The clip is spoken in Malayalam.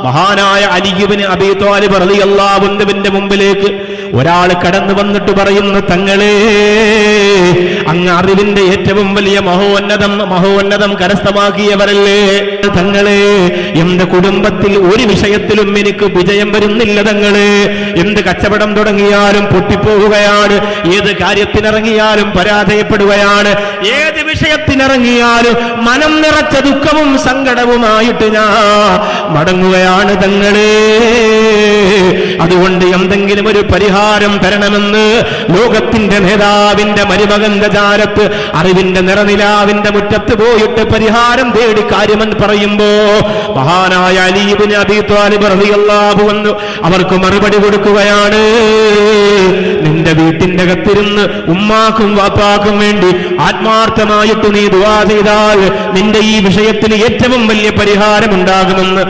മഹാനായ അലി ഇബ്നു അബീ ത്വാലിബ് റളിയല്ലാഹു അൻഹുവിന്റെ മുമ്പിലേക്ക് ഒരാൾ കടന്നു വന്നിട്ട് പറയുന്നു, തങ്ങളെ, അങ്ങ് അറിവിന്റെ ഏറ്റവും വലിയ മഹോന്നതം കരസ്ഥമാക്കിയവരല്ലേ തങ്ങളെ, എന്റെ കുടുംബത്തിൽ ഒരു വിഷയത്തിലും എനിക്ക് വിജയം വരുന്നില്ല തങ്ങളെ. എന്ത് കച്ചവടം തുടങ്ങിയാലും പൊട്ടിപ്പോവുകയാണ്, ഏത് കാര്യത്തിനിറങ്ങിയാലും പരാജയപ്പെടുകയാണ്, ഏത് വിഷയത്തിനിറങ്ങിയാലും മനം നിറച്ച ദുഃഖവും സങ്കടവുമായിട്ട് ഞാൻ മടങ്ങുകയാണ് തങ്ങളെ. അതുകൊണ്ട് എന്തെങ്കിലും ഒരു പരിഹാരം തരണമെന്ന് ലോകത്തിന്റെ നേതാവിന്റെ മരുമകന്റെ ചാരത്ത് അറിവിന്റെ നിറനിലാവിന്റെ മുറ്റത്ത് പോയിട്ട് പരിഹാരം തേടി കാര്യമെന്ന് പറയുമ്പോ മഹാനായ അലി ഇബ്നു അബീ ത്വാലിബ് റളിയല്ലാഹു അൻഹു അവർക്ക് മറുപടി കൊടുക്കുകയാണ്, നിന്റെ വീട്ടിന്റെ അകത്തിരുന്ന് ഉമ്മാക്കും വാപ്പാക്കും വേണ്ടി ആത്മാർത്ഥമായിട്ട് നീ ദുആ ചെയ്താൽ നിന്റെ ഈ വിഷയത്തിന് ഏറ്റവും വലിയ പരിഹാരം ഉണ്ടാകുമെന്ന്